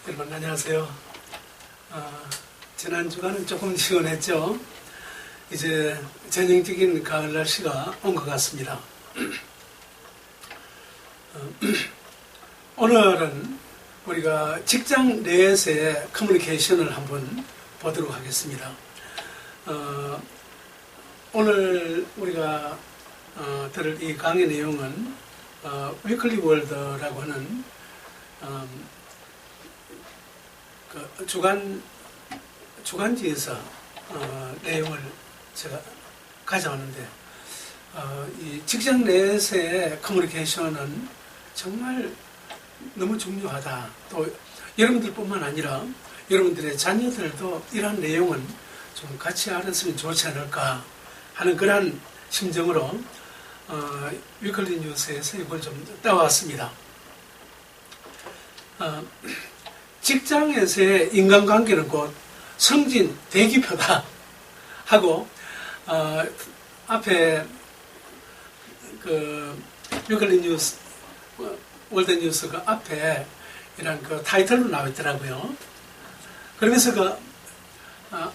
여러분 안녕하세요. 지난 주간은 조금 시원했죠. 이제 전형적인 가을 날씨가 온 것 같습니다. 오늘은 우리가 직장 내에서의 커뮤니케이션을 한번 보도록 하겠습니다. 오늘 우리가 들을 이 강의 내용은 위클리 월드라고 하는 그 주간지에서 내용을 제가 가져왔는데 이 직장 내에서의 커뮤니케이션은 정말 너무 중요하다. 또 여러분들뿐만 아니라 여러분들의 자녀들도 이러한 내용은 좀 같이 알았으면 좋지 않을까 하는 그러한 심정으로 위클리 뉴스에서 이걸 좀 따왔습니다. 직장에서의 인간관계는 곧 성진 대기표다 하고 앞에 그 위클리 뉴스 월드 뉴스 그 앞에 이런 그 타이틀로 나와 있더라고요. 그러면서 그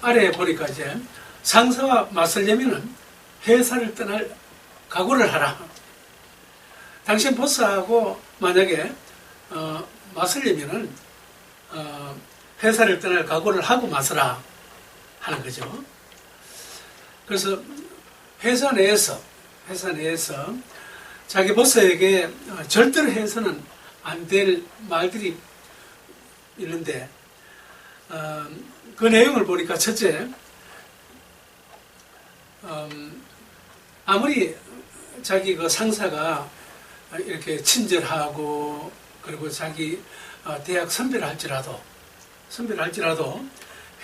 아래에 보니까 이제 상사와 맞설려면은 회사를 떠날 각오를 하라. 당신 보스하고 만약에 맞설려면은 회사를 떠날 각오를 하고 맞서라 하는 거죠. 그래서 회사 내에서 자기 보스에게 절대로 해서는 안 될 말들이 있는데 그 내용을 보니까 첫째, 아무리 자기 그 상사가 이렇게 친절하고 그리고 자기 대학 선배를 할지라도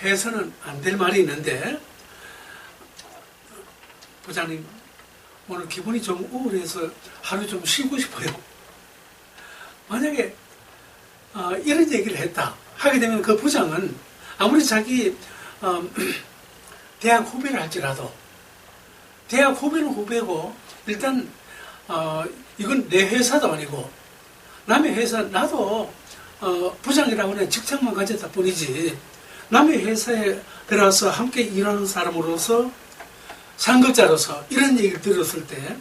해서는 안 될 말이 있는데, 부장님 오늘 기분이 좀 우울해서 하루 좀 쉬고 싶어요. 만약에 이런 얘기를 하게 되면 그 부장은 아무리 자기 대학 후배를 할지라도 대학 후배는 후배고 일단 이건 내 회사도 아니고 남의 회사, 나도 부장이라고 하는 직책만 가졌다 뿐이지 남의 회사에 들어와서 함께 일하는 사람으로서 상급자로서 이런 얘기를 들었을 때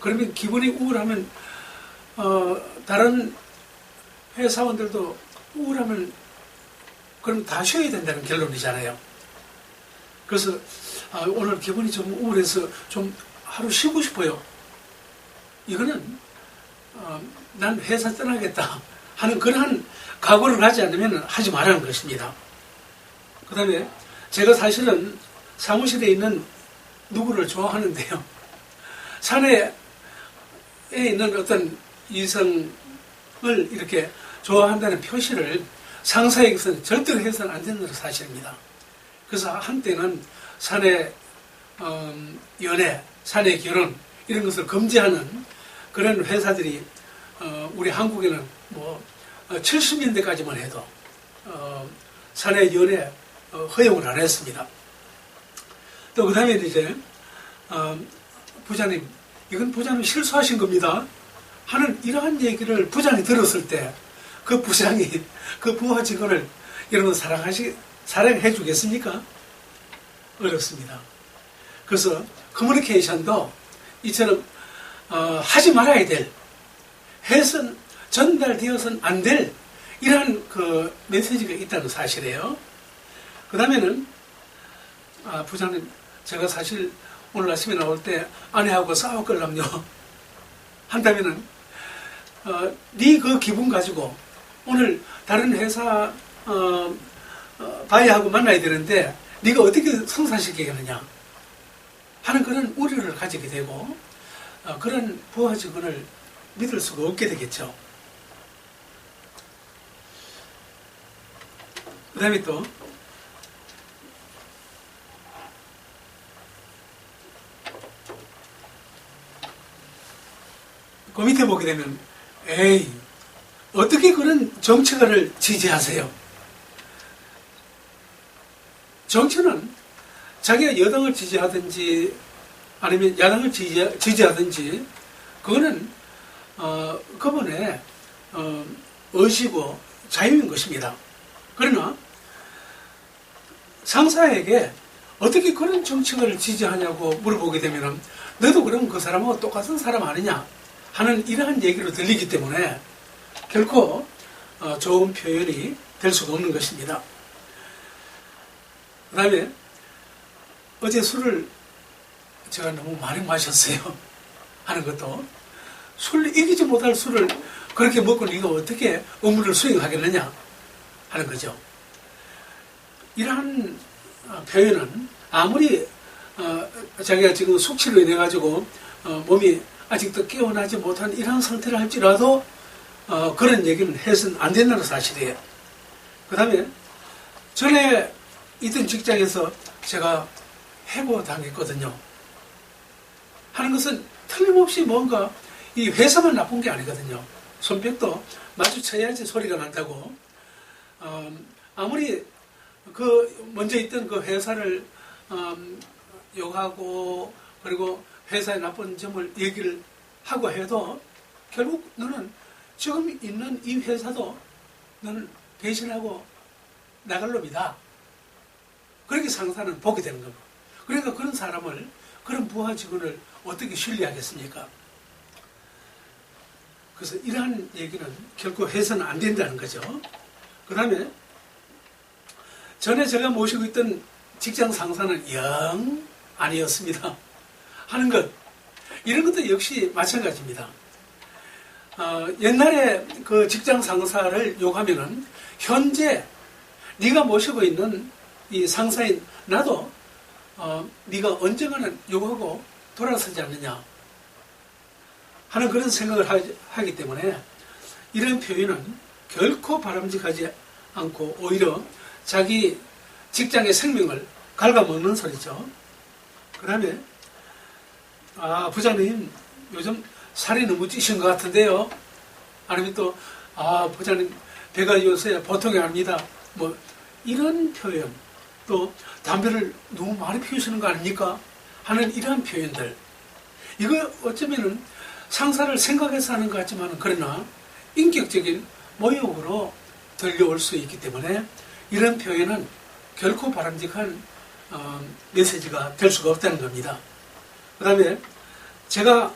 그러면 기분이 우울하면 다른 회사원들도 우울하면 그럼 다 쉬어야 된다는 결론이잖아요. 그래서 오늘 기분이 좀 우울해서 좀 하루 쉬고 싶어요. 이거는 난 회사 떠나겠다 하는 그러한 각오를 하지 않으면 하지 말라는 것입니다. 그 다음에 제가 사실은 사무실에 있는 누구를 좋아하는데요. 사내에 있는 어떤 이성을 이렇게 좋아한다는 표시를 상사에게서는 절대로 해서는 안 되는 사실입니다. 그래서 한때는 사내 연애, 사내 결혼 이런 것을 금지하는 그런 회사들이 우리 한국에는 뭐 70년대까지만 해도 사내 연애 허용을 안 했습니다. 또 그 다음에 이제 부장님, 이건 부장님 실수하신 겁니다 하는 이러한 얘기를 부장이 들었을 때 그 부장이 그 부하 직원을 여러분 사랑해 주겠습니까? 어렵습니다. 그래서 커뮤니케이션도 이처럼 하지 말아야 될, 해선 전달되어서는 안 될 이러한 그 메시지가 있다는 사실이에요. 그 다음에는 부장님, 제가 사실 오늘 아침에 나올 때 아내하고 싸웠걸랑요 한다면은 네 그 기분 가지고 오늘 다른 회사 바이하고 만나야 되는데 네가 어떻게 성사시키겠느냐 하는 그런 우려를 가지게 되고 그런 부하 직원을 믿을 수가 없게 되겠죠. 그 다음에 또 그 밑에 보게 되면 에이, 어떻게 그런 정치가를 지지하세요? 정치는 자기가 여당을 지지하든지 아니면 야당을 지지하든지 그거는 그분의 의지고 자유인 것입니다. 그러나 상사에게 어떻게 그런 정책을 지지하냐고 물어보게 되면 너도 그럼 그 사람하고 똑같은 사람 아니냐 하는 이러한 얘기로 들리기 때문에 결코 좋은 표현이 될 수가 없는 것입니다. 그 다음에 어제 술을 제가 너무 많이 마셨어요 하는 것도, 술 이기지 못할 술을 그렇게 먹고 네가 어떻게 업무를 수행하겠느냐 하는 거죠. 이러한 표현은 아무리 자기가 지금 숙취로 인해 가지고 몸이 아직도 깨어나지 못한 이러한 상태를 할지라도 그런 얘기는 해서는 안 된다는 사실이에요. 그 다음에 전에 있던 직장에서 제가 해고당했거든요. 하는 것은 틀림없이 뭔가 이 회사만 나쁜 게 아니거든요. 손뼉도 마주쳐야지 소리가 난다고. 아무리 그 먼저 있던 그 회사를 욕하고 그리고 회사의 나쁜 점을 얘기를 하고 해도 결국 너는 지금 있는 이 회사도 너는 배신하고 나갈 놈이다. 그렇게 상사는 보게 되는 겁니다. 그러니까 그런 사람을, 그런 부하 직원을 어떻게 신뢰하겠습니까? 그래서 이러한 얘기는 결코 해서는 안 된다는 거죠. 그 다음에 전에 제가 모시고 있던 직장 상사는 영 아니었습니다 하는 것, 이런 것도 역시 마찬가지입니다. 옛날에 그 직장 상사를 욕하면은 현재 네가 모시고 있는 이 상사인 나도 네가 언젠가는 욕하고 돌아서지 않느냐 하는 그런 생각을 하기 때문에 이런 표현은 결코 바람직하지 않고 오히려 자기 직장의 생명을 갉아먹는 소리죠. 그 다음에 부장님 요즘 살이 너무 찌신 것 같은데요. 아니면 또 부장님 배가 요새 보통이 아닙니다. 뭐 이런 표현, 또 담배를 너무 많이 피우시는 거 아닙니까? 하는 이러한 표현들, 이거 어쩌면은 상사를 생각해서 하는 것 같지만 그러나 인격적인 모욕으로 들려올 수 있기 때문에 이런 표현은 결코 바람직한 메시지가 될 수가 없다는 겁니다. 그 다음에 제가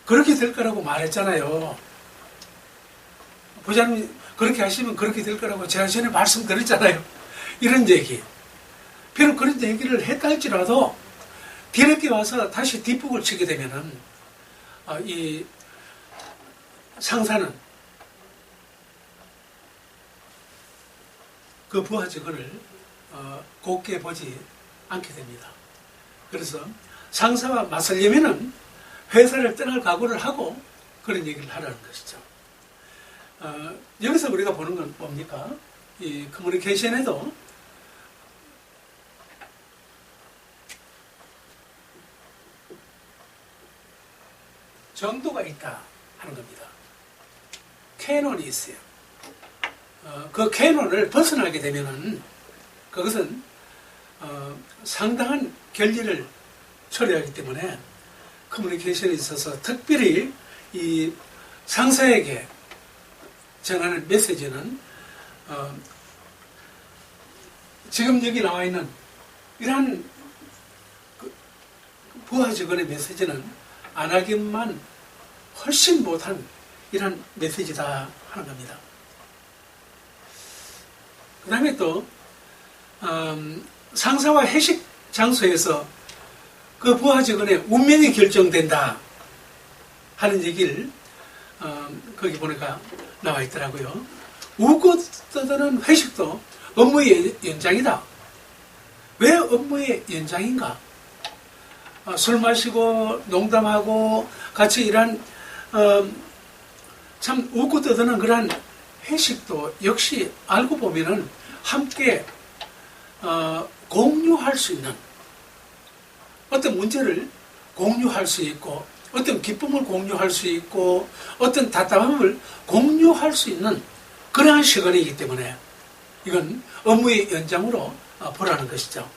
그렇게 될 거라고 말했잖아요. 부장님 그렇게 하시면 그렇게 될 거라고 제가 전에 말씀드렸잖아요. 이런 얘기. 비록 그런 얘기를 했다 할지라도 뒤늦게 와서 다시 뒷북을 치게 되면은 이 상사는 그 부하 직원을 곱게 보지 않게 됩니다. 그래서 상사와 맞서려면은 회사를 떠날 각오를 하고 그런 얘기를 하라는 것이죠. 여기서 우리가 보는 건 뭡니까? 이 커뮤니케이션에도 정도가 있다 하는 겁니다. 캐논이 있어요. 그 캐논을 벗어나게 되면은 그것은 상당한 결리를 초래하기 때문에 커뮤니케이션에 있어서 특별히 이 상사에게 전하는 메시지는 지금 여기 나와 있는 이러한 부하 직원의 메시지는 안 하기만 훨씬 못한 이런 메시지다 하는 겁니다. 그 다음에 또 상사와 회식 장소에서 그 부하 직원의 운명이 결정된다 하는 얘기를 거기 보니까 나와 있더라고요. 웃고 떠드는 회식도 업무의 연장이다. 왜 업무의 연장인가? 술 마시고 농담하고 같이 이런 참 웃고 떠드는 그런 회식도 역시 알고 보면은 함께 공유할 수 있는 어떤 문제를 공유할 수 있고 어떤 기쁨을 공유할 수 있고 어떤 답답함을 공유할 수 있는 그러한 시간이기 때문에 이건 업무의 연장으로 보라는 것이죠.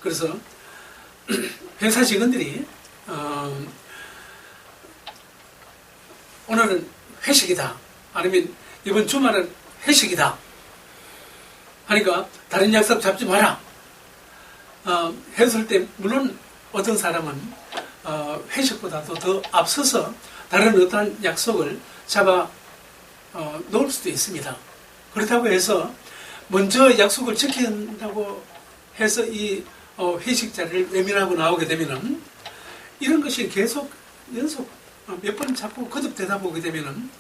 그래서 회사 직원들이 오늘은 회식이다, 아니면 이번 주말은 회식이다 하니까 다른 약속 잡지 마라 했을 때 물론 어떤 사람은 회식보다도 더 앞서서 다른 어떠한 약속을 잡아 놓을 수도 있습니다. 그렇다고 해서 먼저 약속을 지킨다고 해서 이 회식 자리를 외면하고 나오게 되면은 이런 것이 계속 연속 몇 번 자꾸 거듭되다 보게 되면은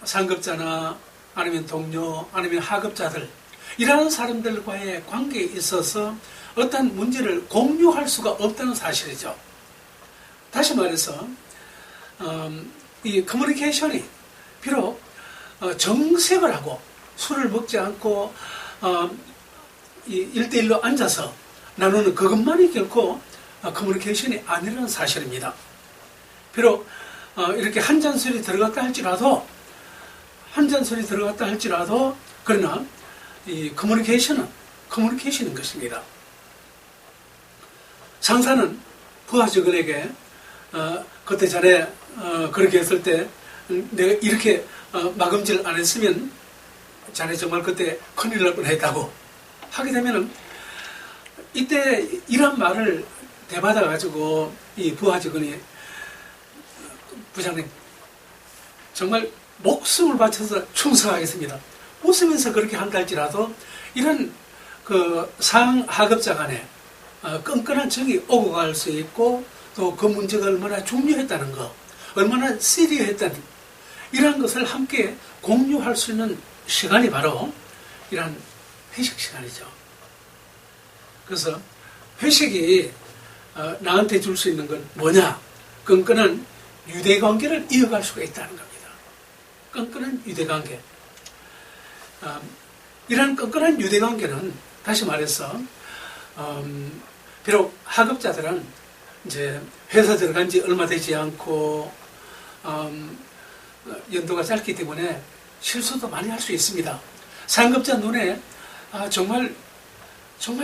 상급자나 아니면 동료 아니면 하급자들 이러한 사람들과의 관계에 있어서 어떤 문제를 공유할 수가 없다는 사실이죠. 다시 말해서 이 커뮤니케이션이 비록 정색을 하고 술을 먹지 않고 이 1대1로 앉아서 나누는 그것만이 결코 커뮤니케이션이 아니라는 사실입니다. 비록 이렇게 한 잔술이 들어갔다 할지라도 그러나 이 커뮤니케이션인 것입니다. 상사는 부하 직원에게 그때 전에 그렇게 했을 때 내가 이렇게 마금질 안 했으면 자네 정말 그때 큰일 날 뻔했다고 하게 되면은 이때 이런 말을 대받아 가지고 이 부하 직원이 부장님 정말 목숨을 바쳐서 충성하겠습니다. 웃으면서 그렇게 한다 할지라도 이런 그 상하급자 간에 끈끈한 정이 오고 갈 수 있고 또 그 문제가 얼마나 중요했다는 거, 얼마나 시리했다는 이러한 것을 함께 공유할 수 있는 시간이 바로 이런 회식 시간이죠. 그래서 회식이 나한테 줄 수 있는 건 뭐냐? 끈끈한 유대관계를 이어갈 수가 있다는 겁니다. 끈끈한 유대관계. 이러한 끈끈한 유대관계는 다시 말해서 비록 하급자들은 이제 회사 들어간 지 얼마 되지 않고 연도가 짧기 때문에 실수도 많이 할 수 있습니다. 상급자 눈에 정말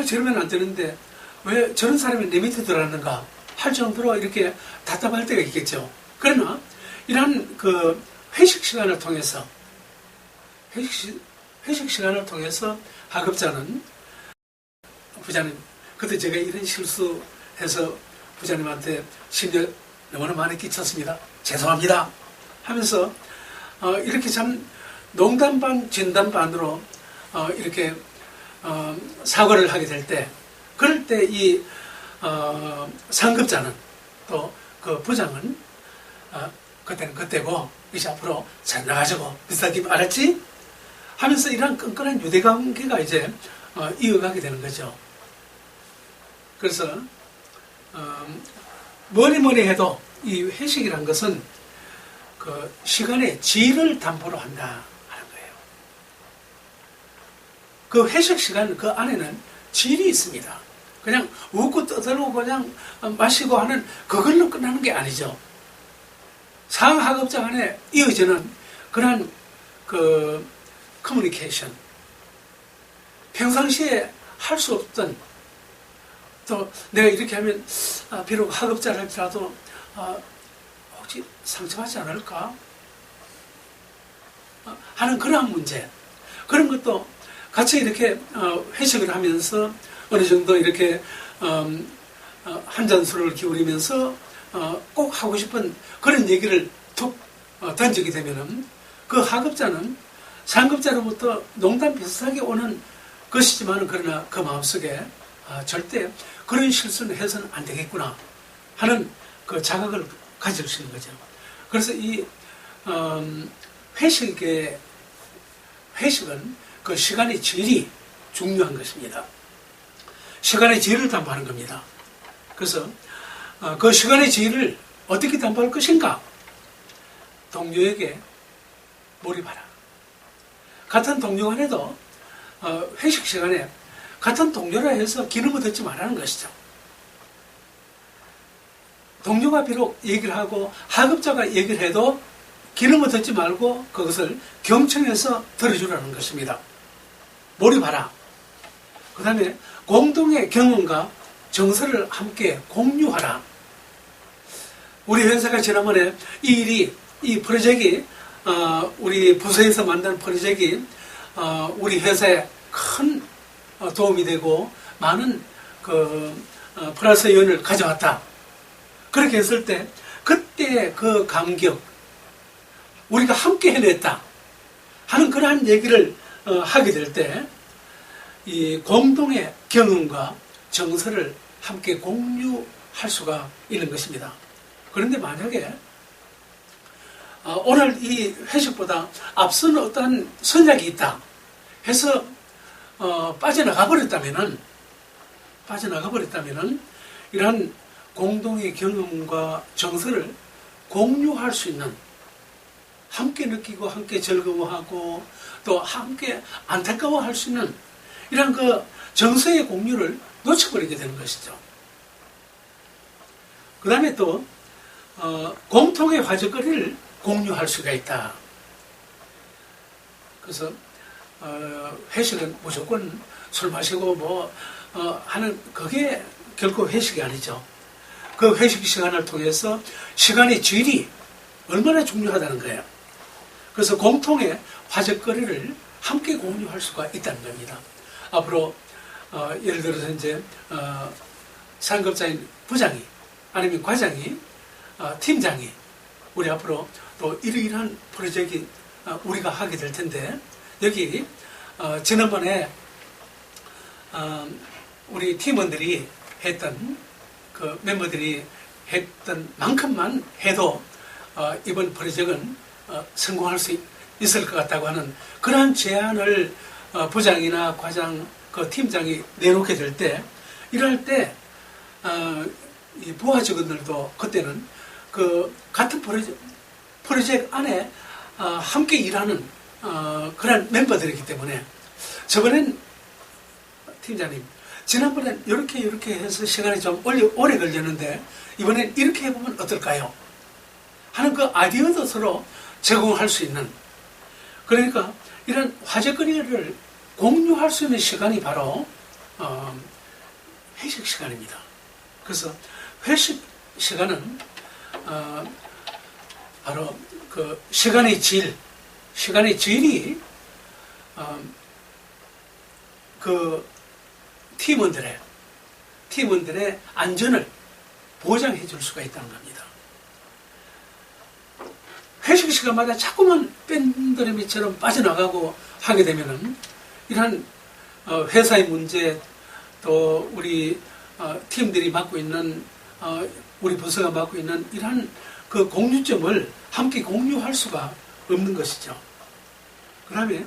저러면 안 되는데 왜 저런 사람이 내 밑에 들어왔는가 할 정도로 이렇게 답답할 때가 있겠죠. 그러나 이러한 그 회식 시간을 통해서 하급자는 부장님 그때 제가 이런 실수해서 부장님한테 심려 너무나 많이 끼쳤습니다. 죄송합니다. 하면서 이렇게 참 농담 반 진담 반으로 이렇게 사과를 하게 될 때 그럴 때 이 상급자는 또 그 부장은 그때는 그때고 이제 앞으로 잘 나가자고 비슷하게 알았지? 하면서 이런 끈끈한 유대관계가 이제 이어가게 되는 거죠. 그래서 뭐니 해도 이 회식이란 것은 그 시간의 질을 담보로 한다 하는 거예요. 그 회식 시간 그 안에는 질이 있습니다. 그냥 웃고 떠들고 그냥 마시고 하는 그걸로 끝나는 게 아니죠. 상하급자 간에 이어지는 그런 그 커뮤니케이션, 평상시에 할 수 없던 또 내가 이렇게 하면 비록 하급자를 할지라도 혹시 상처받지 않을까 하는 그러한 문제, 그런 것도 같이 이렇게 회식을 하면서 어느 정도 이렇게 한 잔 술을 기울이면서 꼭 하고 싶은 그런 얘기를 툭 던지게 되면은 그 하급자는 상급자로부터 농담 비슷하게 오는 것이지만 그러나 그 마음속에 절대 그런 실수는 해서는 안 되겠구나 하는 그 자각을 가질 수 있는 거죠. 그래서 이 회식은 그 시간의 질이 중요한 것입니다. 시간의 질을 담보하는 겁니다. 그래서 그 시간의 질을 어떻게 담보할 것인가? 동료에게 몰입하라. 같은 동료 간에도 회식 시간에 같은 동료라 해서 기름을 듣지 말라는 것이죠. 동료가 비록 얘기를 하고 하급자가 얘기를 해도 기름을 듣지 말고 그것을 경청해서 들어주라는 것입니다. 몰입하라. 그 다음에 공동의 경험과 정서를 함께 공유하라. 우리 회사가 지난번에 이 프로젝트가 우리 부서에서 만든 프로젝트이 우리 회사에 큰 도움이 되고 많은 플러스 요인을 가져왔다. 그렇게 했을 때 그때 그 감격, 우리가 함께 해냈다 하는 그러한 얘기를 하게 될 때 이 공동의 경험과 정서를 함께 공유할 수가 있는 것입니다. 그런데 만약에 오늘 이 회식보다 앞선 어떠한 선약이 있다 해서 빠져나가 버렸다면은 이러한 공동의 경험과 정서를 공유할 수 있는, 함께 느끼고 함께 즐거워하고 또 함께 안타까워할 수 있는 이런 그 정서의 공유를 놓쳐버리게 되는 것이죠. 그 다음에 또 공통의 화제거리를 공유할 수가 있다. 그래서 회식은 무조건 술 마시고 하는 그게 결코 회식이 아니죠. 그 회식 시간을 통해서 시간의 질이 얼마나 중요하다는 거예요. 그래서 공통의 화제거리를 함께 공유할 수가 있다는 겁니다. 앞으로 예를 들어서 이제 상급자인 부장이 아니면 과장이 팀장이 우리 앞으로 또 이러이러한 프로젝트 우리가 하게 될 텐데 여기 지난번에 우리 팀원들이 했던 그 멤버들이 했던 만큼만 해도 이번 프로젝트는 성공할 수 있을 것 같다고 하는 그러한 제안을 부장이나 과장, 그 팀장이 내놓게 될 때, 이럴 때, 이 부하 직원들도 그때는 그 같은 프로젝트 안에 함께 일하는 그런 멤버들이기 때문에 저번엔 팀장님, 지난번엔 이렇게 해서 시간이 좀 오래 걸렸는데 이번엔 이렇게 해보면 어떨까요? 하는 그 아이디어도 서로 제공할 수 있는, 그러니까 이런 화제거리를 공유할 수 있는 시간이 바로 회식 시간입니다. 그래서 회식 시간은 바로 그 시간의 질이 그 팀원들의 안전을 보장해 줄 수가 있다는 겁니다. 회식 시간마다 자꾸만 뺀더미처럼 빠져나가고 하게 되면은 이러한 회사의 문제, 또 우리 팀들이 맡고 있는 우리 부서가 맡고 있는 이러한 그 공유점을 함께 공유할 수가 없는 것이죠. 그 다음에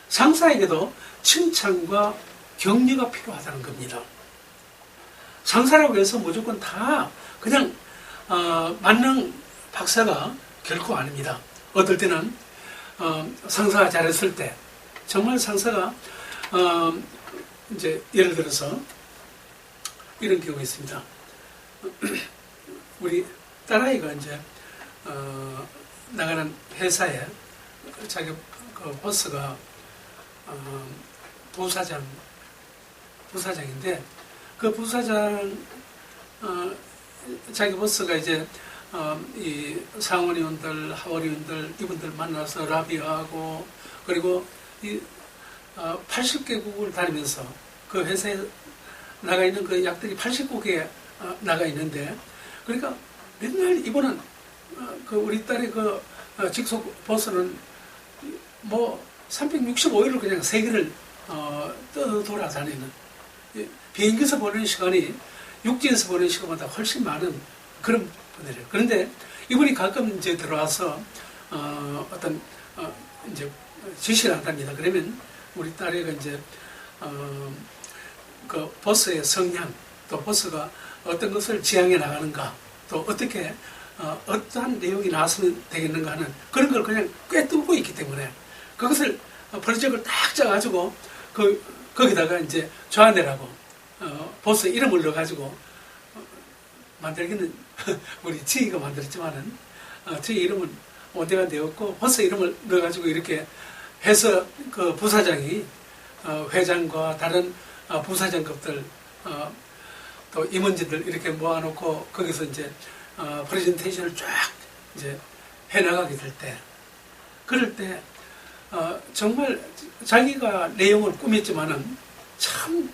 상사에게도 칭찬과 격려가 필요하다는 겁니다. 상사라고 해서 무조건 다 그냥 만능 박사가 결코 아닙니다. 어떨 때는 상사가 잘했을 때 정말 상사가 이제 예를 들어서 이런 경우가 있습니다. 우리 딸아이가 이제 나가는 회사에 자기 그 보스가 부사장인데 그 부사장 자기 보스가 이제 이 상원의원들, 하원의원들 이분들 만나서 라비하고 그리고 이 80개국을 다니면서 그 회사에 나가 있는 그 약들이 80국에 나가 있는데 그러니까 맨날 이분은 그 우리 딸의 그 직속 보스는 뭐 365일을 그냥 세계를 돌아다니는 비행기에서 보내는 시간이 육지에서 보내는 시간보다 훨씬 많은 그런 분들이에요. 그런데 이분이 가끔 이제 들어와서 어떤 이제 지시를 한답니다. 그러면 우리 딸애가 이제 그 보스의 성향, 또 보스가 어떤 것을 지향해 나가는가, 또 어떻게 어떠한 내용이 나왔으면 되겠는가 하는 그런 걸 그냥 꿰뚫고 있기 때문에 그것을 프로젝트를 딱 짜가지고 거기다가 이제 조안내라고 보스 이름을 넣어가지고 만들기는 우리 지희가 만들었지만은 지희 이름은 원대가 되었고 보스 이름을 넣어가지고 이렇게 해서 그 부사장이 회장과 다른 부사장급들 또 임원진들 이렇게 모아놓고 거기서 이제 프레젠테이션을 쫙 이제 해나가게 될 때 그럴 때 정말 자기가 내용을 꾸몄지만은 참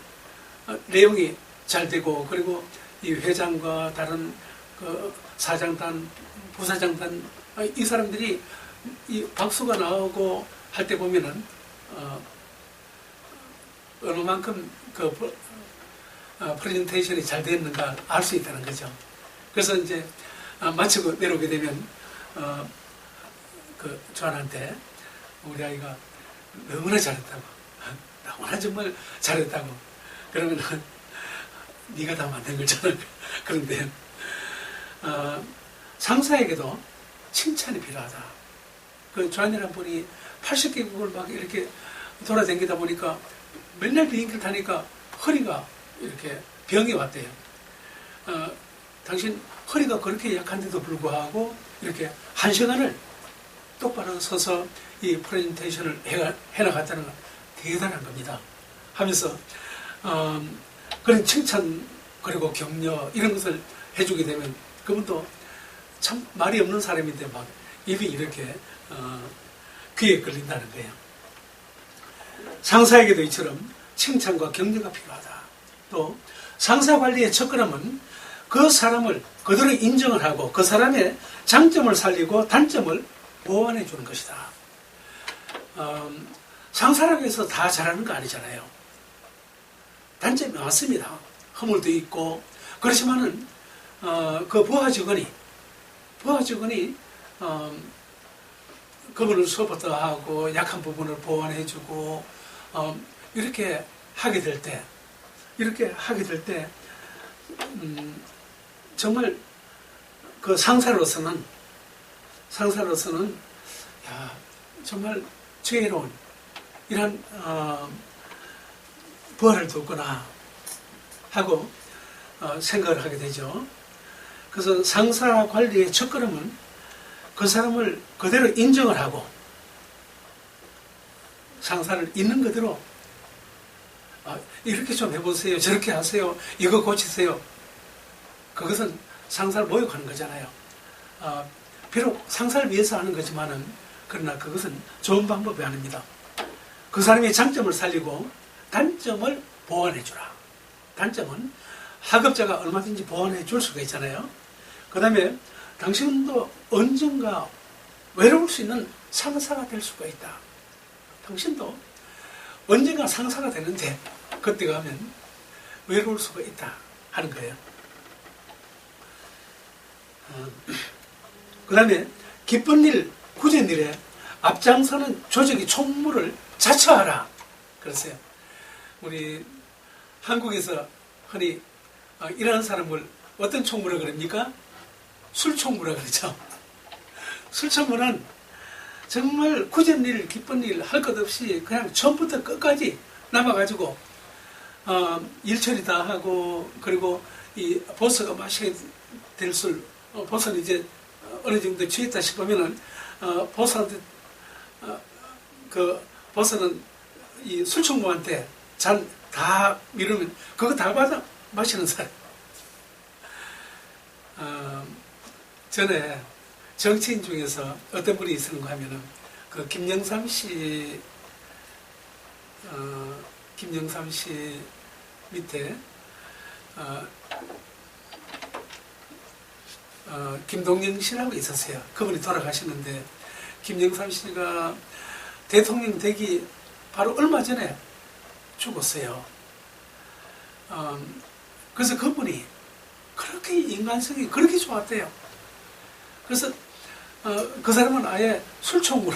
내용이 잘 되고, 그리고 이 회장과 다른 그 사장단, 부사장단, 이 사람들이 이 박수가 나오고 할 때 보면은 어느 만큼 그 프레젠테이션이 잘 됐는가 알 수 있다는 거죠. 그래서 이제 마치고 내려오게 되면 그 조안한테 우리 아이가 너무나 잘했다고, 너무나 정말 잘했다고. 그러면 네가 다 만든 거잖아. 그런데 상사에게도 칭찬이 필요하다. 그 조안이라는 분이 80개국을 막 이렇게 돌아다니다 보니까 맨날 비행기를 타니까 허리가 이렇게 병이 왔대요. 당신 허리가 그렇게 약한데도 불구하고 이렇게 1시간을 똑바로 서서 이 프레젠테이션을 해나갔다는 건 대단한 겁니다. 하면서 그런 칭찬 그리고 격려 이런 것을 해주게 되면 그분도 참 말이 없는 사람인데 막 입이 이렇게 귀에 걸린다는 거예요. 상사에게도 이처럼 칭찬과 격려가 필요하다. 또 상사 관리의 첫걸음은 그 사람을 그대로 인정을 하고 그 사람의 장점을 살리고 단점을 보완해 주는 것이다. 상사라고 해서 다 잘하는 거 아니잖아요. 단점이 많습니다. 허물도 있고. 그렇지만은 그 부하 직원이 그분을 서포트하고 약한 부분을 보완해주고 이렇게 하게 될 때 정말 그 상사로서는 야, 정말 지혜로운 이런 부하를 뒀구나 하고 생각을 하게 되죠. 그래서 상사 관리의 첫걸음은 그 사람을 그대로 인정을 하고 상사를 있는 그대로 이렇게 좀 해보세요. 저렇게 하세요. 이거 고치세요. 그것은 상사를 모욕하는 거잖아요. 비록 상사를 위해서 하는 거지만은 그러나 그것은 좋은 방법이 아닙니다. 그 사람의 장점을 살리고 단점을 보완해 주라. 단점은 하급자가 얼마든지 보완해 줄 수가 있잖아요. 그 다음에 당신도 언젠가 외로울 수 있는 상사가 될 수가 있다. 당신도 언젠가 상사가 되는데 그때 가면 외로울 수가 있다 하는 거예요. 그 다음에 기쁜 일, 굳은 일에 앞장서는 조직의 총무를 자처하라. 그랬어요. 우리 한국에서 흔히 이런 사람을 어떤 총무라 그럽니까? 술총무라 그러죠. 술총무는 정말 굳은 일, 기쁜 일 할 것 없이 그냥 처음부터 끝까지 남아가지고 일처리 다 하고, 그리고 이 보스가 마시게 될 술, 보스는 이제 어느 정도 취했다 싶으면은 보스한테 그 보스는 이 술총무한테 잔 다 미루면 그거 다 받아 마시는 사람. 전에 정치인 중에서 어떤 분이 있었는가 하면은 그 김영삼 씨 밑에 김동영 씨라고 있었어요. 그분이 돌아가시는데 김영삼 씨가 대통령 되기 바로 얼마 전에 죽었어요. 그래서 그분이 그렇게 인간성이 그렇게 좋았대요. 그래서 그 사람은 아예 술총으로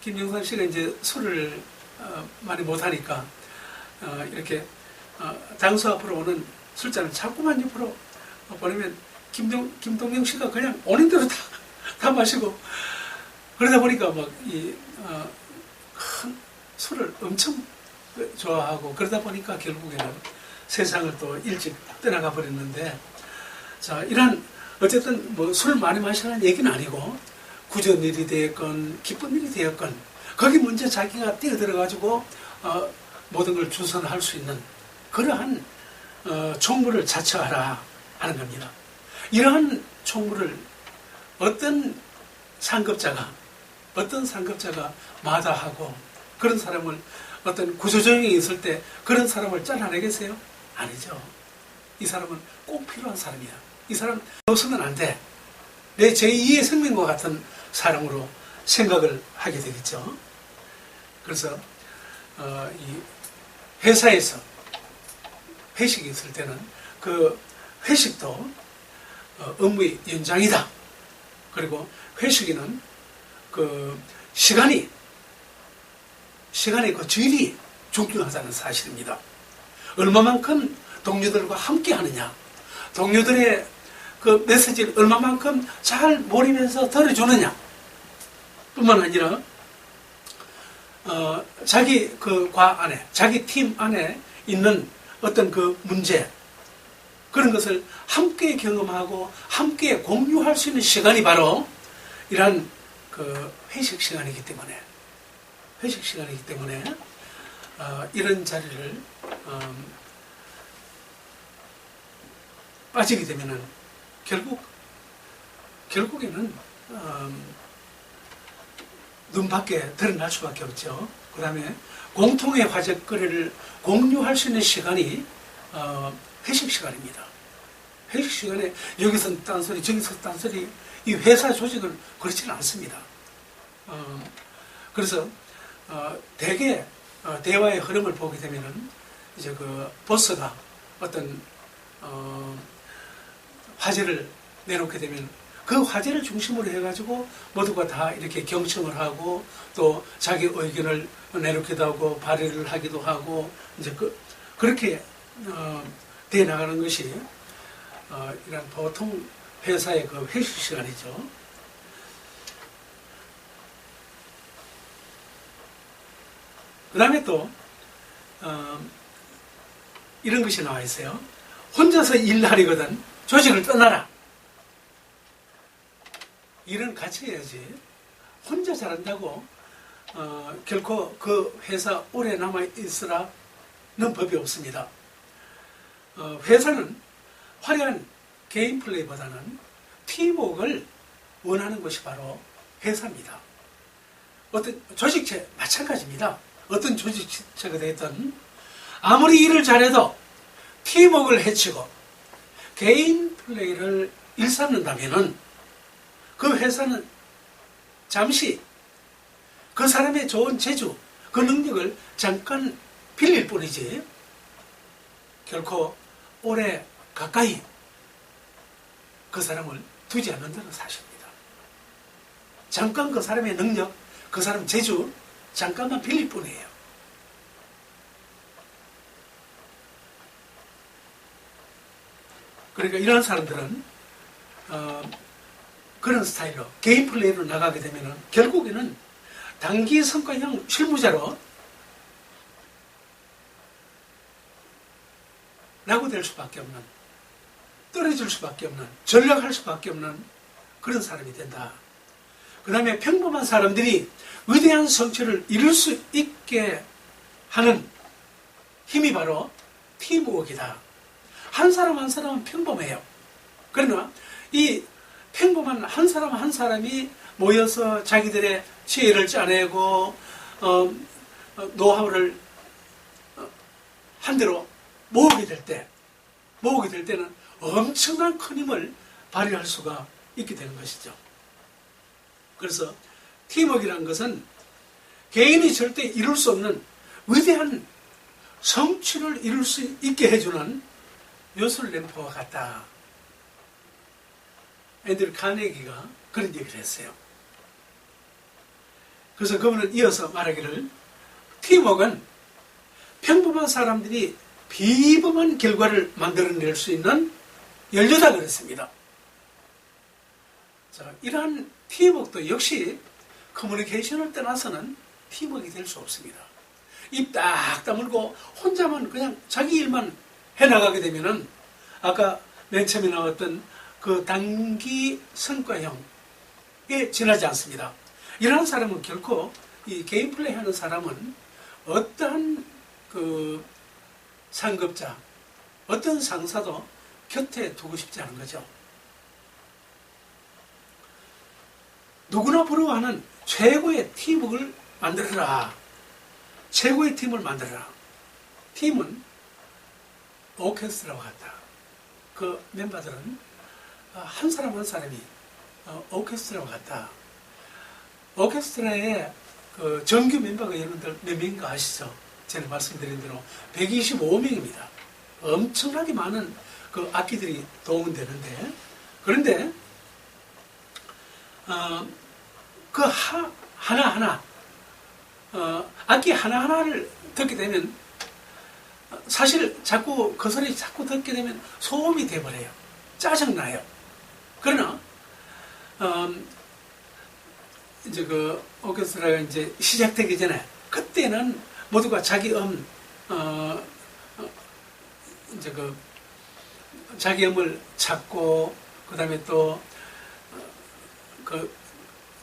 김영삼 씨가 이제 술을 많이 못하니까 이렇게 당수 앞으로 오는 술잔을 자꾸만 옆으로 보내면 김동영 씨가 그냥 오는 대로 다 마시고, 그러다 보니까 막 큰 술을 엄청 좋아하고, 그러다 보니까 결국에는 세상을 또 일찍 떠나가 버렸는데, 자, 이런 어쨌든 뭐 술 많이 마시는 얘기는 아니고 굳은 일이 되었건 기쁜 일이 되었건 거기 먼저 자기가 뛰어들어가지고 모든 걸 주선할 수 있는 그러한 총무를 자처하라 하는 겁니다. 이러한 총무를 어떤 상급자가 마다하고 그런 사람을 어떤 구조조정이 있을 때 그런 사람을 잘라내겠어요? 아니죠. 이 사람은 꼭 필요한 사람이야. 이 사람 없으면 안 돼. 내 제2의 생명과 같은 사람으로 생각을 하게 되겠죠. 그래서 이 회사에서 회식이 있을 때는 그 회식도 업무의 연장이다. 그리고 회식에는 그 시간의 그 질이 중요하다는 사실입니다. 얼마만큼 동료들과 함께 하느냐, 동료들의 그 메시지를 얼마만큼 잘 몰입해서 들어주느냐 뿐만 아니라 자기 그 과 안에, 자기 팀 안에 있는 어떤 그 문제, 그런 것을 함께 경험하고 함께 공유할 수 있는 시간이 바로 이러한 그 회식 시간이기 때문에 이런 자리를 빠지게 되면은 결국에는 눈밖에 드러날 수밖에 없죠. 그 다음에 공통의 화제거리를 공유할 수 있는 시간이 회식 시간입니다. 회식 시간에 여기서 딴소리 저기서 딴소리, 이 회사 조직은 그렇지는 않습니다. 그래서 대개 대화의 흐름을 보게 되면은 이제 그 보스가 어떤 화제를 내놓게 되면 그 화제를 중심으로 해가지고 모두가 다 이렇게 경청을 하고 또 자기 의견을 내놓기도 하고 발의를 하기도 하고 이제 그렇게 돼 나가는 것이 이런 보통 회사의 그 회식 시간이죠. 그 다음에 또 이런 것이 나와 있어요. 혼자서 일하려거든 조직을 떠나라. 일은 같이 해야지. 혼자 잘한다고 결코 그 회사 오래 남아있으라는 법이 없습니다. 회사는 화려한 개인 플레이보다는 팀워크를 원하는 것이 바로 회사입니다. 어떤 조직체 마찬가지입니다. 어떤 조직체가 되든 아무리 일을 잘해도 팀워크를 해치고 개인 플레이를 일삼는다면은 그 회사는 잠시 그 사람의 좋은 재주, 그 능력을 잠깐 빌릴 뿐이지 결코 오래 가까이 그 사람을 두지 않는다는 사실입니다. 잠깐 그 사람의 능력, 그 사람 재주 잠깐만 빌릴 뿐이에요. 그러니까 이런 사람들은 그런 스타일로 개인 플레이로 나가게 되면 결국에는 단기 성과형 실무자로 낙오될 수밖에 없는, 떨어질 수밖에 없는, 전락할 수밖에 없는 그런 사람이 된다. 그 다음에 평범한 사람들이 위대한 성취를 이룰 수 있게 하는 힘이 바로 팀워크이다. 한 사람 한 사람은 평범해요. 그러나 이 평범한 한 사람 한 사람이 모여서 자기들의 지혜를 짜내고 노하우를 한대로 모으게 될 때는 엄청난 큰 힘을 발휘할 수가 있게 되는 것이죠. 그래서 팀워크라는 것은 개인이 절대 이룰 수 없는 위대한 성취를 이룰 수 있게 해주는 요술 램프와 같다. 앤드류 카네기가 그런 얘기를 했어요. 그래서 그분은 이어서 말하기를 팀워크는 평범한 사람들이 비범한 결과를 만들어낼 수 있는 연료다 그랬습니다. 자, 이러한 팀워크도 역시 커뮤니케이션을 떠나서는 팀워크가 될 수 없습니다. 입 딱 다물고 혼자만 그냥 자기 일만 해나가게 되면은 아까 맨 처음에 나왔던 그 단기 성과형에 지나지 않습니다. 이러한 사람은 결코 이 개인 플레이 하는 사람은 어떠한 그 상급자, 어떤 상사도 곁에 두고 싶지 않은 거죠. 누구나 부러워하는 최고의 팀워크를 만들어라. 최고의 팀을 만들어라. 팀은 오케스트라와 같다. 그 멤버들은 한 사람 한 사람이 오케스트라와 같다. 오케스트라의 그 정규 멤버가 여러분들 몇 명인가 아시죠? 제가 말씀드린 대로 125명입니다. 엄청나게 많은 그 악기들이 도움이 되는데, 그런데 그 하나하나 악기 하나하나를 듣게 되면 사실 자꾸 그 소리 자꾸 듣게 되면 소음이 돼버려요. 짜증나요. 그러나 이제 그 오케스트라가 이제 시작되기 전에 그때는 모두가 자기 이제 그 자기 음을 찾고 그 다음에 또 그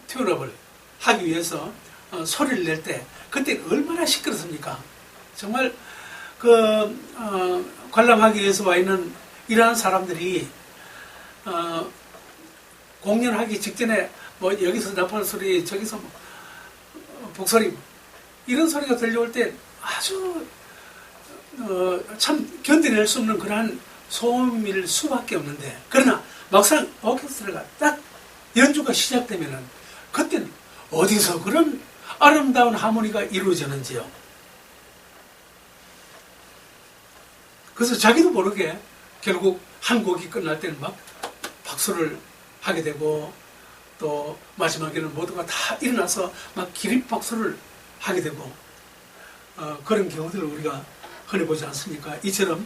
튜너블 하기 위해서 소리를 낼 때 그때 얼마나 시끄럽습니까? 정말 관람하기 위해서 와 있는 이러한 사람들이 공연하기 직전에 뭐 여기서 나팔 소리 저기서 뭐 북소리 이런 소리가 들려올 때 아주 참 견뎌낼 수 없는 그러한 소음일 수밖에 없는데, 그러나 막상 오케스트라가 딱 연주가 시작되면은 그때는 어디서 그런 아름다운 하모니가 이루어지는지요. 그래서 자기도 모르게 결국 한 곡이 끝날 때는 막 박수를 하게 되고, 또 마지막에는 모두가 다 일어나서 막 기립박수를 하게 되고, 그런 경우들을 우리가 흔히 보지 않습니까? 이처럼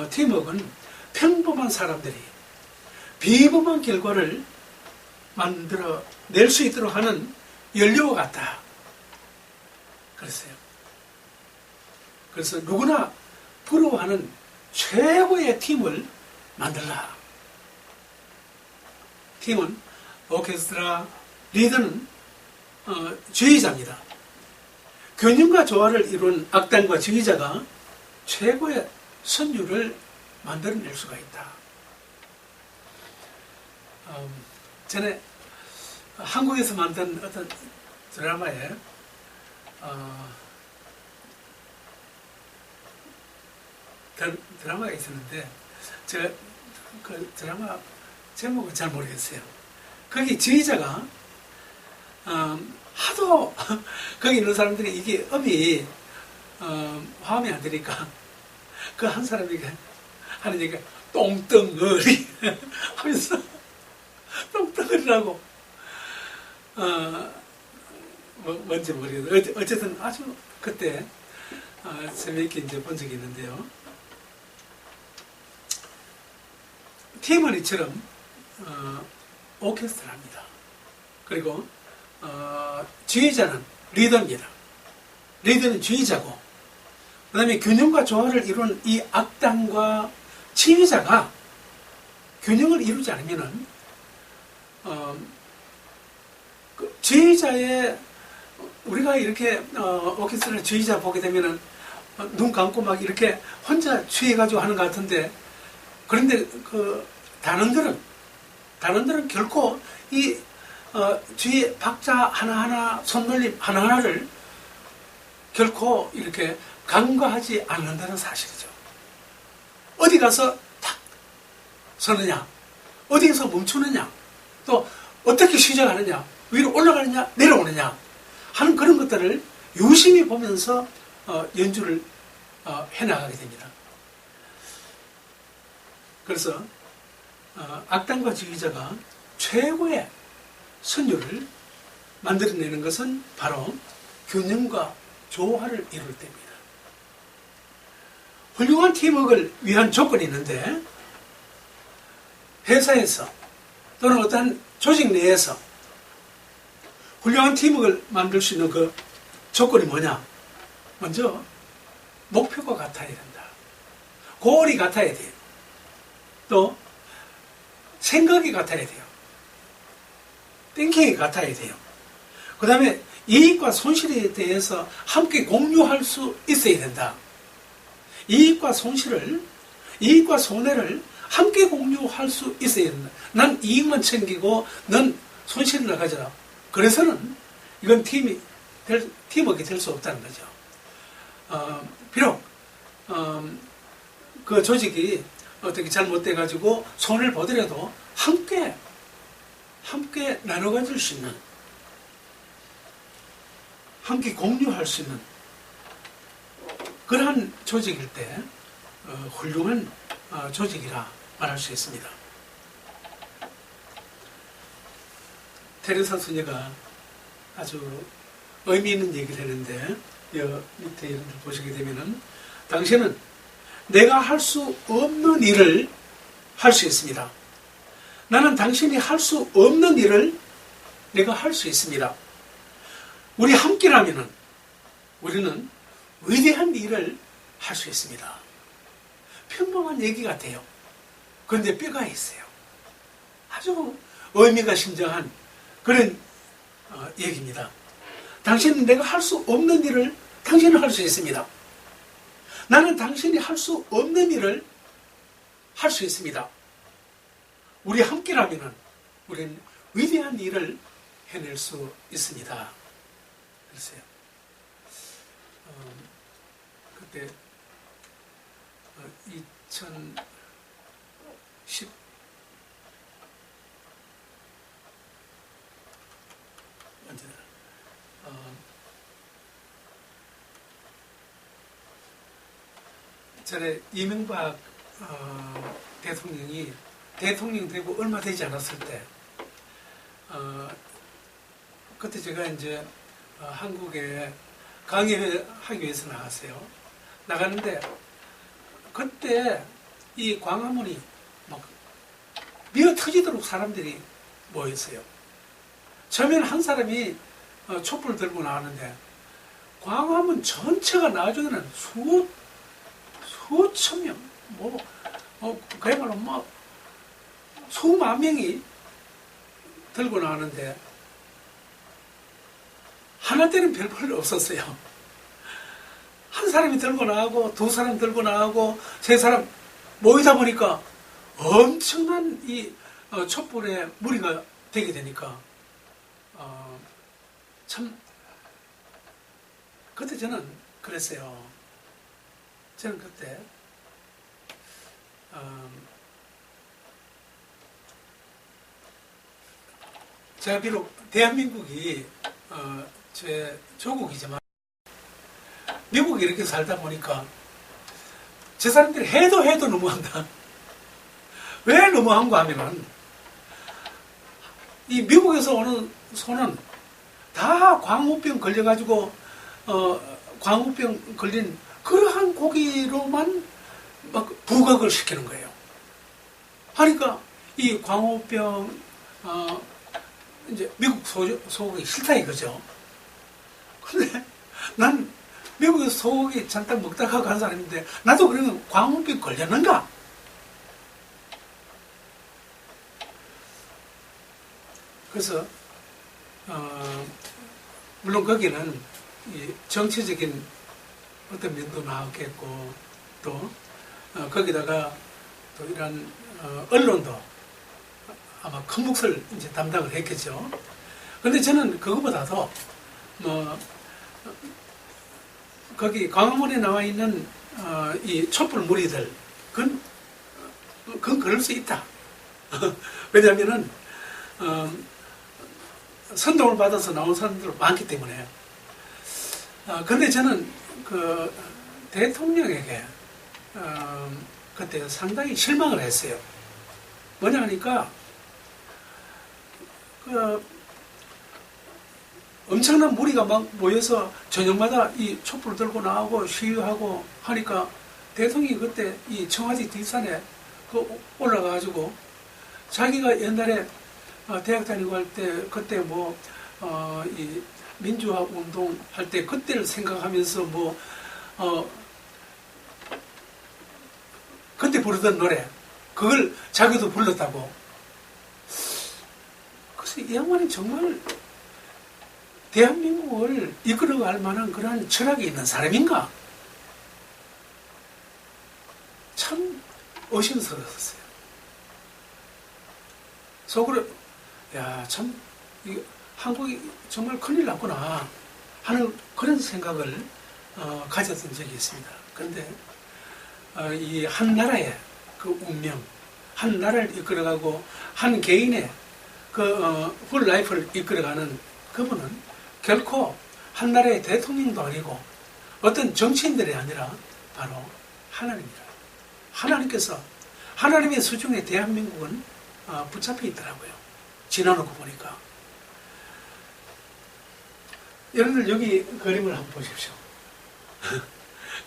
팀워크는 평범한 사람들이 비범한 결과를 만들어 낼 수 있도록 하는 연료와 같다. 그랬어요. 그래서 누구나 부러워하는 최고의 팀을 만들라. 팀은 오케스트라 리더는 지휘자입니다. 균형과 조화를 이룬 악단과 지휘자가 최고의 선율을 만들어낼 수가 있다. 전에 한국에서 만든 어떤 드라마에 드라마가 있었는데 제가 그 드라마 제목은 잘 모르겠어요. 거기 지휘자가 하도 거기 있는 사람들이 이게 음이 화음이 안 되니까 그 한 사람이 하는 얘기가 똥덩어리 하면서 똥덩어리라고 뭔지 모르겠어요. 어쨌든 아주 그때 재미있게 이제 본 적이 있는데요. 팀은 이처럼 오케스트라입니다. 그리고 지휘자는 리더입니다. 리더는 지휘자고, 그 다음에 균형과 조화를 이룬 이 악단과 지휘자가 균형을 이루지 않으면은 그 지휘자의 우리가 이렇게 오케스트라 지휘자 보게 되면은 눈 감고 막 이렇게 혼자 취해가지고 하는 것 같은데, 그런데 그 단원들은 결코 이 뒤에 박자 하나하나, 손놀림 하나하나를 결코 이렇게 간과하지 않는다는 사실이죠. 어디 가서 탁 서느냐, 어디에서 멈추느냐, 또 어떻게 시작하느냐, 위로 올라가느냐, 내려오느냐 하는 그런 것들을 유심히 보면서 연주를 해나가게 됩니다. 그래서 악단과 지휘자가 최고의 선율을 만들어내는 것은 바로 균형과 조화를 이룰 때입니다. 훌륭한 팀워크를 위한 조건이 있는데, 회사에서 또는 어떤 조직 내에서 훌륭한 팀워크를 만들 수 있는 그 조건이 뭐냐? 먼저 목표가 같아야 된다. 고울이 같아야 돼요. 또 생각이 같아야 돼요. 띵킹이 같아야 돼요. 그 다음에 이익과 손실에 대해서 함께 공유할 수 있어야 된다. 이익과 손해를 함께 공유할 수 있어야 된다. 난 이익만 챙기고 넌 손실을 나가져라. 그래서는 이건 팀워크가 될 수 없다는 거죠. 비록 그 조직이 어떻게 잘못돼가지고 손을 보더라도 함께 나눠 가질 수 있는, 함께 공유할 수 있는 그러한 조직일 때 훌륭한 조직이라 말할 수 있습니다. 테레사 수녀가 아주 의미 있는 얘기를 했는데, 밑에 여러분들 보시게 되면은, 당신은 내가 할 수 없는 일을 할 수 있습니다. 나는 당신이 할 수 없는 일을 내가 할 수 있습니다. 우리 함께라면은 우리는 위대한 일을 할 수 있습니다. 평범한 얘기 같아요. 그런데 뼈가 있어요. 아주 의미가 심장한 그런 얘기입니다. 당신은 내가 할 수 없는 일을 당신은 할 수 있습니다. 나는 당신이 할 수 없는 일을 할 수 있습니다. 우리 함께라면 우리는 위대한 일을 해낼 수 있습니다. 글쎄요. 그때 2010 언제나 전에 이명박 대통령이 대통령 되고 얼마 되지 않았을 때, 그때 제가 이제 한국에 강의회 하기 위해서 나갔어요. 나갔는데 그때 이 광화문이 막 미어 터지도록 사람들이 모였어요. 처음에는 한 사람이 촛불 들고 나왔는데 광화문 전체가 나중에는 수천 명, 그야말로 수만 명이 들고 나왔는데 하나 때는 별 볼 없었어요. 한 사람이 들고 나가고 두 사람 들고 나가고 세 사람 모이다 보니까 엄청난 이 촛불에 무리가 되게 되니까 참 그때 저는 그랬어요. 저는 그때 제가 비록 대한민국이 제 조국이지만 미국에 이렇게 살다 보니까 저 사람들이 해도 너무한다. 왜 너무한가 하면은 이 미국에서 오는 소는 다 광우병 걸려가지고 광우병 걸린 그러한 고기로만 막 부각을 시키는 거예요. 하니까 이 광우병 이제 미국 소고기 싫다 이거죠. 근데 난 미국에서 소고기 잠깐 먹다가 간 사람인데 나도 그러면 광우병 걸렸는가? 그래서 물론 거기는 이 정치적인 어떤 면도 나왔겠고 또 거기다가 또 이런 언론도 아마 큰 몫을 이제 담당을 했겠죠. 근데 저는 그거보다도 거기 광화문에 나와 있는 이 촛불 무리들 그건 그럴 수 있다. 왜냐하면은 선동을 받아서 나온 사람들 많기 때문에. 근데 저는 그 대통령에게 그때 상당히 실망을 했어요. 뭐냐 하니까 엄청난 무리가 막 모여서 저녁마다 이 촛불 들고 나오고 시위하고 하니까 대통령이 그때 이 청와대 뒷산에 올라가가지고 자기가 옛날에 대학 다니고 할 때 그때 이 민주화 운동 할 때 그때를 생각하면서 그때 부르던 노래 그걸 자기도 불렀다고. 그래서 이 양반이 정말 대한민국을 이끌어갈 만한 그런 철학이 있는 사람인가? 참 의심스러웠어요. 속으로 야, 참 한국이 정말 큰일 났구나 하는 그런 생각을 가졌던 적이 있습니다. 그런데 이 한 나라의 그 운명, 한 나라를 이끌어가고 한 개인의 그 훌라이프를 이끌어가는 그분은 결코 한 나라의 대통령도 아니고 어떤 정치인들이 아니라 바로 하나님이라. 하나님께서 하나님의 수중에 대한민국은 붙잡혀 있더라고요. 지나놓고 보니까. 여러분들 여기 그림을 한번 보십시오.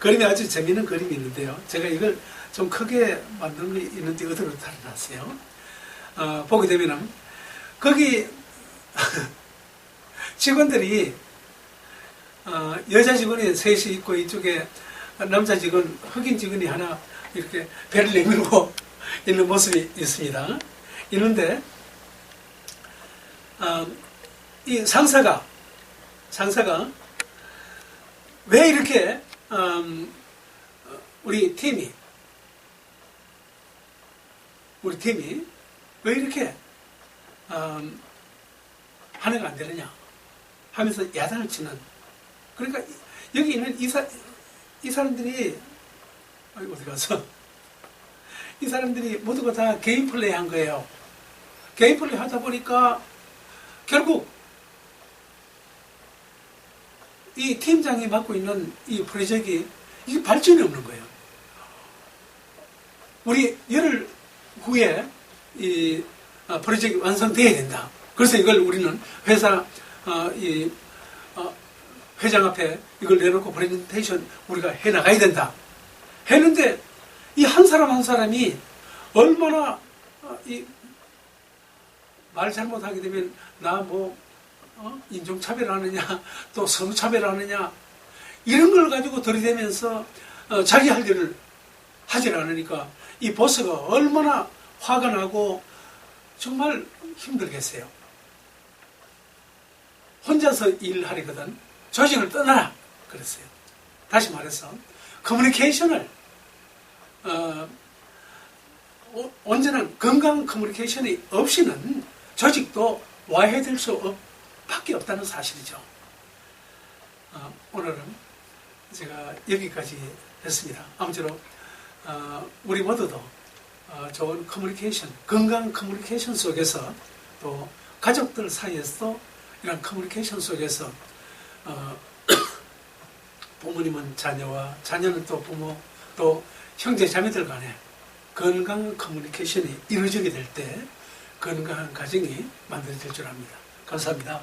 그림이 아주 재미있는 그림이 있는데요. 제가 이걸 좀 크게 만든 게 있는데 어디로 달아놨어요. 보게 되면은 거기 직원들이 여자 직원이 셋이 있고 이쪽에 남자 직원, 흑인 직원이 하나 이렇게 배를 내밀고 있는 모습이 있습니다. 있는데 이 상사가 왜 이렇게 우리 팀이 왜 이렇게 하는 안 되느냐 하면서 야단을 치는. 그러니까 여기 있는 이 사람들이 어디 가서 이 사람들이 모두가 다 개인 플레이 한 거예요. 개인 플레이 하다 보니까 결국 이 팀장이 맡고 있는 이 프로젝트가 이게 발전이 없는 거예요. 우리 열흘 후에 이 프로젝트 완성돼야 된다. 그래서 이걸 우리는 회사 회장 앞에 이걸 내놓고 프레젠테이션 우리가 해나가야 된다. 했는데 이 한 사람 한 사람이 얼마나 말 잘못하게 되면 나 인종차별하느냐 또 성차별하느냐 이런 걸 가지고 들이대면서 자기 할 일을 하질 않으니까 이 보스가 얼마나 화가 나고 정말 힘들겠어요. 혼자서 일하려거든 조직을 떠나라 그랬어요. 다시 말해서 커뮤니케이션을 온전한 건강한 커뮤니케이션이 없이는 조직도 와해될 수 밖에 없다는 사실이죠. 오늘은 제가 여기까지 했습니다. 아무쪼록 우리 모두도 좋은 커뮤니케이션, 건강한 커뮤니케이션 속에서 또 가족들 사이에서도 이런 커뮤니케이션 속에서 부모님은 자녀와 자녀는 또 부모 또 형제 자매들 간에 건강한 커뮤니케이션이 이루어지게 될 때 건강한 가정이 만들어질 줄 압니다. 감사합니다.